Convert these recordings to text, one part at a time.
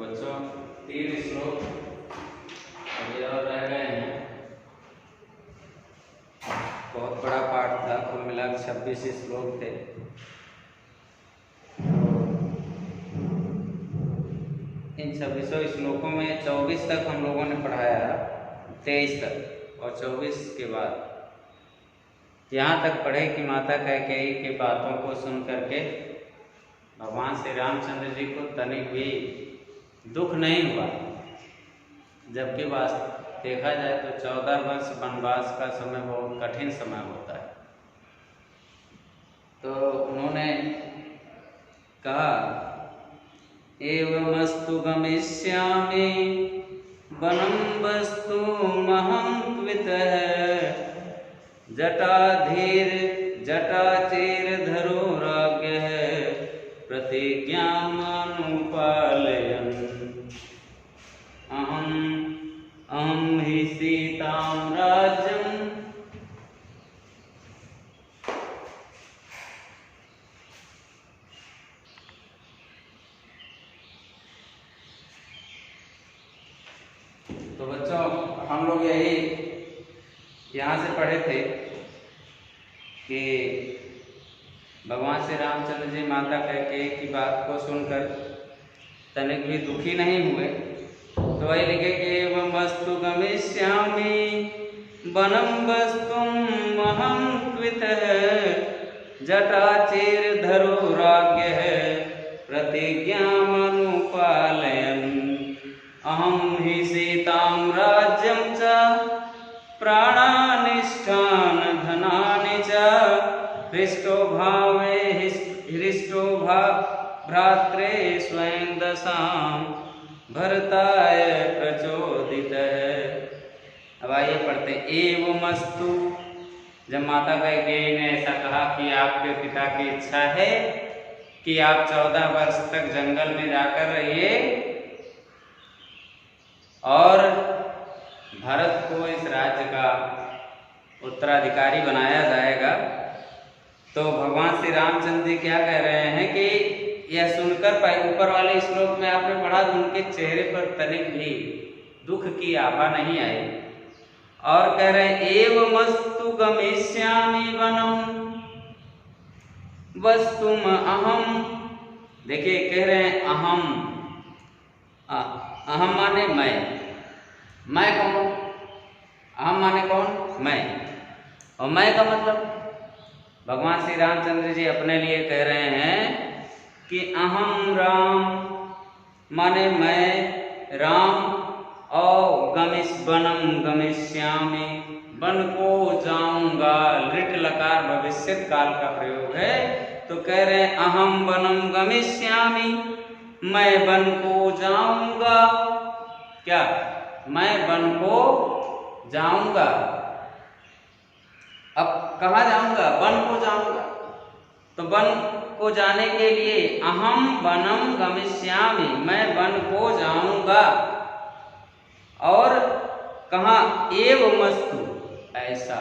बच्चों 3 श्लोक अभी और रह गए हैं। बहुत बड़ा पाठ था, कुल मिलाकर 26 श्लोक थे। इन 26 श्लोकों में 24 तक हम लोगों ने पढ़ाया, 23 तक और 24 के बाद यहाँ तक पढ़े कि माता कैकेयी की बातों को सुन करके भगवान श्री रामचंद्र जी को तनिक भी दुख नहीं हुआ। जबकि देखा जाए तो 14 वर्ष वनवास का समय बहुत कठिन समय होता है। तो उन्होंने कहा, एवमस्तु गमिष्यामि वनं वस्तुमहं त्वितः जटाधीर जटाचीरधरो राज्ञः प्रतिज्ञामनुपालयन् अहं हि सीतां राज्यं तो बच्चों हम लोग यही यहाँ से पढ़े थे कि भगवान श्री रामचंद्र जी माता कैकेयी की बात को सुनकर तनिक भी दुखी नहीं हुए। तो वही लिखे कि एवं वस्तु गमिष्यामि वनं वस्तुमहं त्वितः जटाचीरधरो राज्ञः प्रतिज्ञामनुपालयन् अहं हि सीतां राज्यं च प्राणानिष्ठान धनानि च हृष्टो भावे हृष्टो भ्रात्रे स्वयं दशां भरताय प्रचोदितः। अब आइए पढ़ते। एवमस्तु, जब माता कैकेयी ने ऐसा कहा कि आपके पिता की इच्छा है कि आप 14 वर्ष तक जंगल में जाकर रहिए और भारत को इस राज्य का उत्तराधिकारी बनाया जाएगा, तो भगवान श्री रामचंद्र जी क्या कह रहे हैं कि यह सुनकर ऊपर वाले श्लोक में आपने पढ़ा, उनके चेहरे पर तनिक भी दुख की आभा नहीं आई और कह रहे हैं एवमस्तु गमिष्यामि वनं वस्तुम अहम। देखिए कह रहे हैं अहम, अहम माने मैं कौन? अहम माने कौन? मैं। और मैं का मतलब भगवान श्री रामचंद्र जी अपने लिए कह रहे हैं कि अहम राम माने मैं राम और वनं गमिष्यामि, वन को जाऊंगा। लिट लकार भविष्य काल का प्रयोग है। तो कह रहे हैं अहम वनं गमिष्यामि, मैं वन को जाऊंगा। क्या? मैं वन को जाऊंगा। अब कहाँ जाऊंगा? वन को जाऊंगा। तो वन को जाने के लिए अहम वनं गमिष्यामि, मैं वन को जाऊंगा। और कहाँ? एवमस्तु, ऐसा।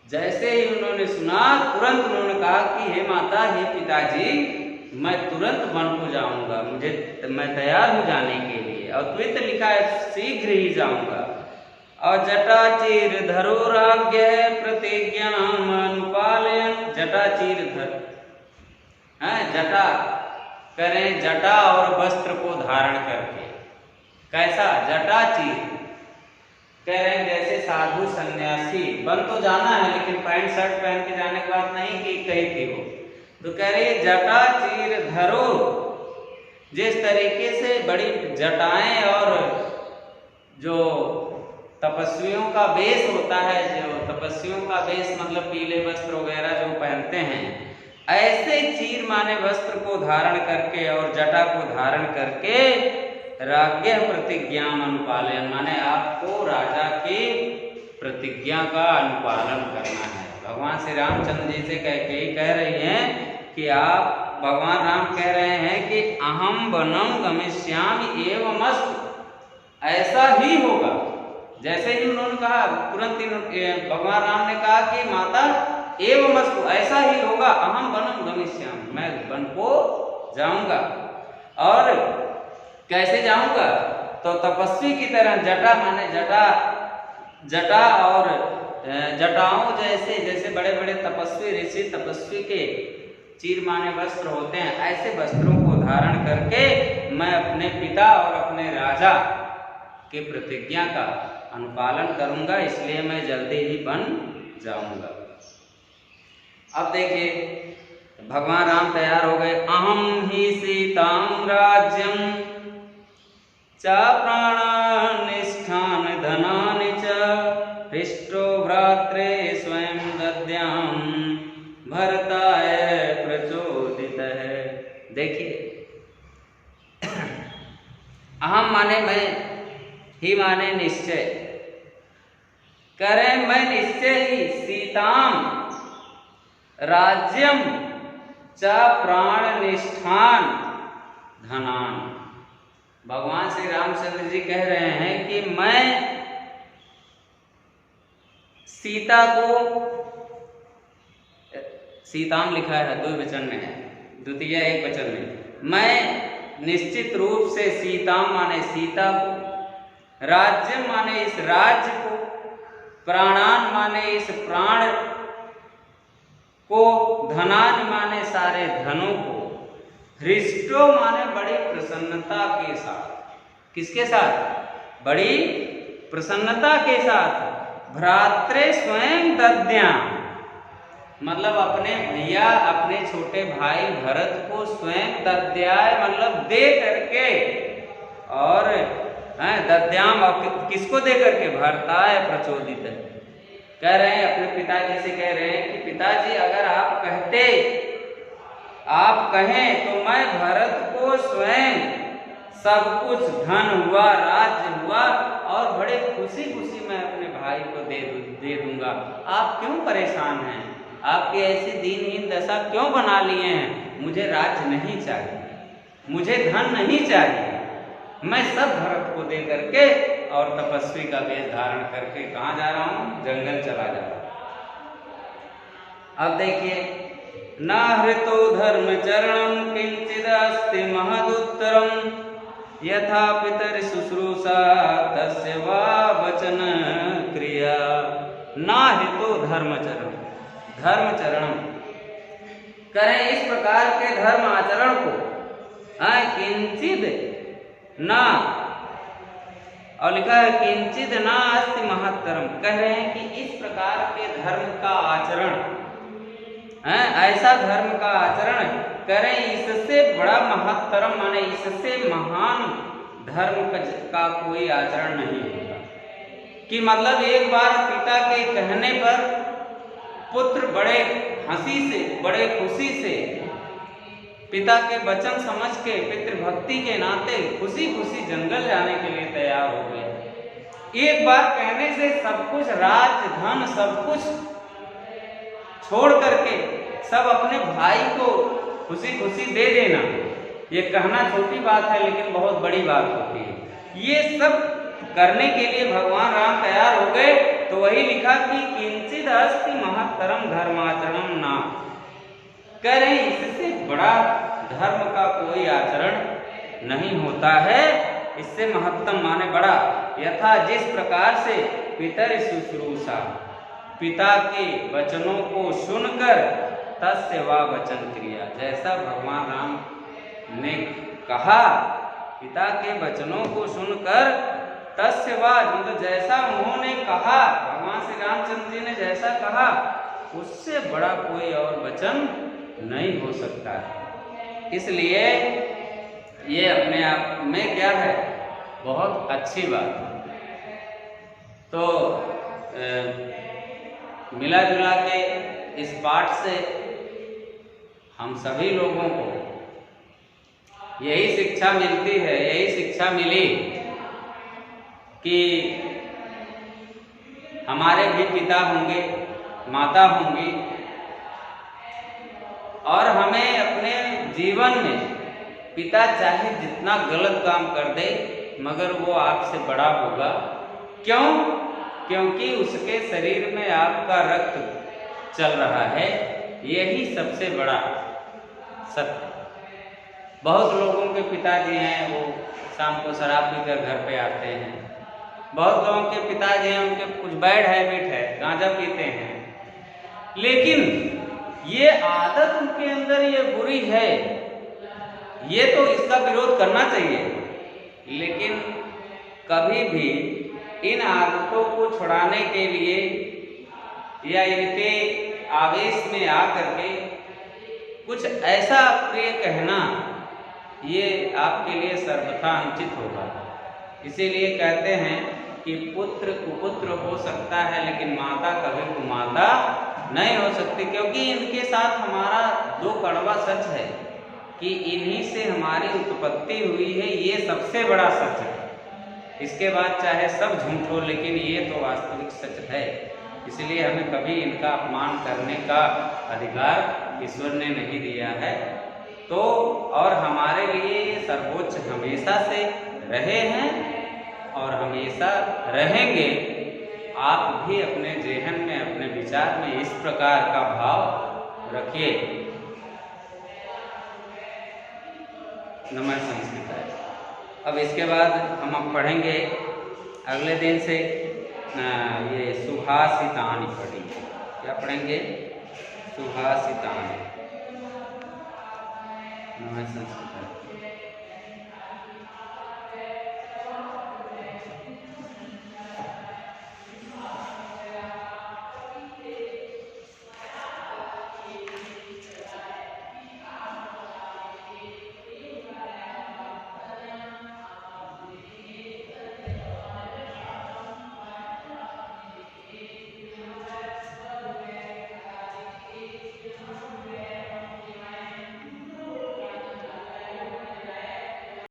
जैसे ही उन्होंने सुना तुरंत उन्होंने कहा कि हे माता, हे पिताजी, मैं तुरंत वन को जाऊंगा, मैं तैयार हूँ जाने के लिए। और त्वित लिखा है शीघ्र ही जाऊंगा। और जटाचीरधरो राज्ञः प्रतिज्ञामनुपालयन्, जटाचीरधर है, जटा करें, जटा और वस्त्र को धारण करके। कैसा? जटाचीर कह रहे हैं जैसे साधु सन्यासी, बन तो जाना है लेकिन पैंट शर्ट पहन के जाने की बात नहीं कि कहीं थी वो। तो कह रही जटाचीरधरो, जिस तरीके से बड़ी जटाएं और जो तपस्वियों का वेश होता है, जो तपस्वियों का वेश मतलब पीले वस्त्र वगैरह जो पहनते हैं, ऐसे चीर माने वस्त्र को धारण करके और जटा को धारण करके राज्ञ प्रतिज्ञा अनुपालन, माने आपको राजा की प्रतिज्ञा का अनुपालन करना है। भगवान श्री रामचंद्र जी से कह रही हैं कि आप, भगवान राम कह रहे हैं कि अहम वनं गमिष्यामि एवमस्तु, ऐसा ही होगा। जैसे ही उन्होंने कहा तुरंत भगवान राम ने कहा कि माता एवमस्तु, ऐसा ही होगा, अहम वनं गमिष्यामि, मैं वन को जाऊंगा। और कैसे जाऊंगा? तो तपस्वी की तरह, जटा माने जटा और जटाओं जैसे, जैसे बड़े बड़े तपस्वी ऋषि तपस्वी के चीर माने वस्त्र होते हैं, ऐसे वस्त्रों को धारण करके मैं अपने पिता और अपने राजा के प्रतिज्ञा का अनुपालन करूंगा, इसलिए मैं जल्दी ही बन जाऊंगा। अब देखिए भगवान राम तैयार हो गए। अहम ही सीताम राज्यम च प्राणानिष्ठान धनानि च हृष्टो भ्रात्रे स्वयं दद्याम भरताय प्रचोदितः। देखिए अहम माने मैं, ही माने निश्चय, करें मैं निश्चय ही सीताम राज्यम च प्राण निष्ठान धनान। भगवान श्री रामचंद्र जी कह रहे हैं कि मैं सीता को, सीताम लिखा है द्विवचन में है, द्वितीय एक वचन में, मैं निश्चित रूप से सीताम माने सीता को, राज्य माने इस राज्य को, प्राणान माने इस प्राण को, धनान माने सारे धनों को, हृष्टो माने बड़ी प्रसन्नता के साथ, किसके साथ? बड़ी प्रसन्नता के साथ, भ्रात्रे स्वयं दद्याम, मतलब अपने भैया अपने छोटे भाई भरत को स्वयं दद्याय मतलब दे करके, और दद्याम किसको दे करके? भरताय प्रचोदित है। कह रहे हैं अपने पिताजी से, कह रहे हैं कि पिताजी अगर आप कहते, आप कहें तो मैं भरत को स्वयं सब कुछ धन हुआ, राज्य हुआ, और बड़े खुशी खुशी मैं अपने भाई को दे दूंगा। आप क्यों परेशान हैं? आपकी ऐसी दीनहीन दशा क्यों बना लिए हैं? मुझे राज्य नहीं चाहिए, मुझे धन नहीं चाहिए, मैं सब भरत को दे करके और तपस्वी का वेश धारण करके कहाँ जा रहा हूँ? जंगल चला जा रहा हूँ। अब देखिए, न हृतो धर्म चरणम किंचिदस्ति महदुत्तरम यथा पितर शुश्रूषा तस्य वा वचन क्रिया। न हितो धर्म चरण, धर्म चरण करें इस प्रकार के धर्म आचरण को, किंचिद न, और लिखा है किंचिद न अस्ति महत्तरम, कह रहे हैं कि इस प्रकार के धर्म का आचरण, ऐसा धर्म का आचरण करें, इससे बड़ा महत्तरम माने इससे महान धर्म का कोई आचरण नहीं होगा। कि मतलब एक बार पिता के कहने पर पुत्र बड़े हंसी से, बड़े खुशी से, पिता के वचन समझ के, पितृभक्ति के नाते खुशी खुशी जंगल जाने के लिए तैयार हो गए। एक बार कहने से सब कुछ, राज धन सब कुछ छोड़ करके सब अपने भाई को खुशी खुशी दे देना, ये कहना छोटी बात है लेकिन बहुत बड़ी बात होती है। ये सब करने के लिए भगवान राम तैयार हो गए, तो वही लिखा कि किंचिद अस्ति महत्तरम धर्माचरणम ना, करें इससे बड़ा धर्म का कोई आचरण नहीं होता है, इससे महत्तम माने बड़ा। यथा जिस प्रकार से पितर शुश्रूषा, पिता के वचनों को सुनकर, तस्य वा वचन क्रिया, जैसा भगवान राम ने कहा, पिता के वचनों को सुनकर, तस्य वा मतलब जैसा उन्होंने कहा, भगवान श्री रामचंद्र जी ने जैसा कहा, उससे बड़ा कोई और वचन नहीं हो सकता है। इसलिए ये अपने आप में क्या है? बहुत अच्छी बात है। तो मिला जुला के इस पाठ से हम सभी लोगों को यही शिक्षा मिलती है, यही शिक्षा मिली कि हमारे भी पिता होंगे, माता होंगी, और हमें अपने जीवन में पिता चाहे जितना गलत काम कर दे, मगर वो आपसे बड़ा होगा। क्यों? क्योंकि उसके शरीर में आपका रक्त चल रहा है, यही सबसे बड़ा सत्य। बहुत लोगों के पिताजी हैं वो शाम को शराब पीकर घर पे आते हैं। बहुत लोगों के पिताजी हैं उनके कुछ बैड हैबिट है, गांजा पीते हैं, लेकिन ये आदत उनके अंदर ये बुरी है, ये तो इसका विरोध करना चाहिए, लेकिन कभी भी इन आदतों को छुड़ाने के लिए या इनके आवेश में आकर के कुछ ऐसा प्रिय कहना ये आपके लिए सर्वथा अनुचित होगा। इसीलिए कहते हैं कि पुत्र कुपुत्र हो सकता है लेकिन माता कभी कुमाता नहीं हो सकती, क्योंकि इनके साथ हमारा जो कड़वा सच है कि इन्हीं से हमारी उत्पत्ति हुई है, ये सबसे बड़ा सच है। इसके बाद चाहे सब झूठ हो, लेकिन ये तो वास्तविक सच है। इसलिए हमें कभी इनका अपमान करने का अधिकार ईश्वर ने नहीं दिया है। तो और हमारे लिए ये सर्वोच्च हमेशा से रहे हैं और हमेशा रहेंगे। आप भी अपने जेहन में, अपने विचार में इस प्रकार का भाव रखिए। नमः संस्कृताय। अब इसके बाद हम अब पढ़ेंगे अगले दिन से ये सुभाषितानि पढ़ेंगे। क्या पढ़ेंगे? सुभाषितानि। नमः संस्कृताय।